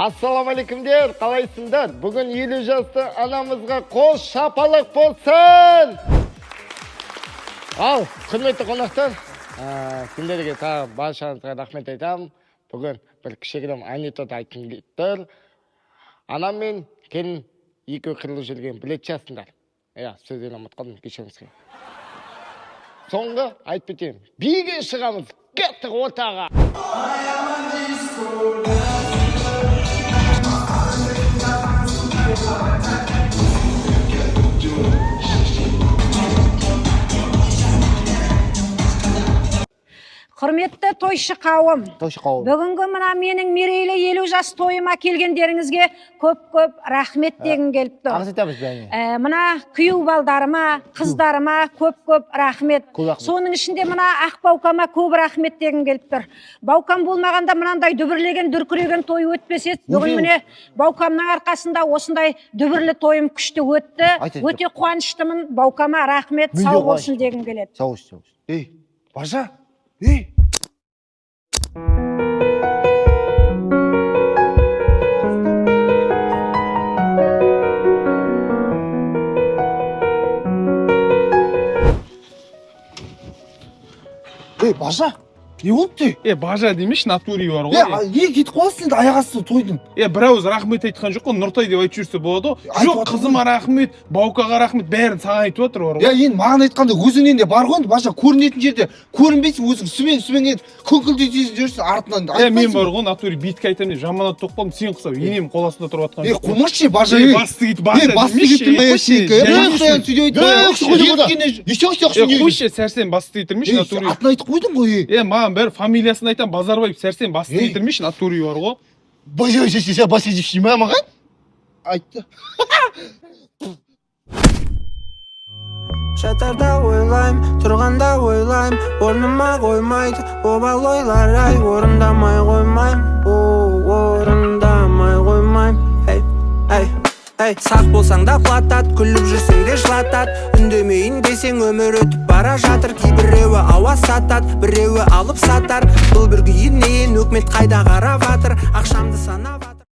Ассалаумалейкумдер, қалайсыңдар? Бүгін 50 жасты анамызға қол шапалық болсын! Ал, құрметті қонақтар, сендерге тағы баршаңызға рахмет айтамын. Бүгін бір кішігірім анекдот айтқым келіп тұр. Анам мен келін екі қырлы жүрген білет жасындар. Сөзден ұмытып қалдым, кешіріңіздер. Соңғы айтып кетейін. Биге шығамыз, кеттік ортаға. Құрметті тойшы қауым, бүгінгі мына менің мерейлі 50 жас тойыма келгендеріңізге көп рахмет дегім келіп тұр. Мына күйеу балдарыма, қыздарыма көп рахмет. Соның ішінде мына ақ баукама көп рахмет дегім келіп тұр. Баукам болмағанда мынандай дүбірлеген, дүркіреген той өтпесе, бүгін міне баукамның арқасында осындай дүбірлі тойым күшті өтті. Өте қуаныштымын. Баукама рахмет, сау болсын дегім келеді. Сау болсын. Бажа! Бажа, не болыпты? Бажа демеш, натури бар ғой. Кетіп қаласың енді аяқ асты тойдың. Бір ауыз рахмет айтқан жоқ қой, Нұртай деп айтып жүрсе болады ғой. Жоқ, қызыма рахмет, Баукаға рахмет, бәрін саған айтып отыр бар ғой. Енді маған айтқанда өзіңнен де бар ғой, Бажа, көрінетін жерде көрінбейсің, өзің сүмен енді күңкілдей жүрсің артынан. Мен бар ғой, натури битке айтамын деп жаман ат тоқпалым, сен қысап, енем қол астында тұрып атқан жоқ. Қумашы, Бажа. Басты кет, Бажа. Бәрі фамилиясын айтам, Базарбаев, сәрсен басты етірмеш, натури бар ғой. Бажа, сен бас етіпші ма маған? Айтты. Жатарда ойлайм, тұрғанда ойлайм, орныма қоймайды, обал ойлар ай, орындамай қоймайм, орындамай қоймайм, сақ болсаң да құлатат, күліп жүрсең де жылатат, үндемейін десең өмір өтіп бара жатыр, кейбіреуі ауа сатат, біреуі алып сатар, бұл бір күйінен өкмет қайда қарап атыр, ақшамды санап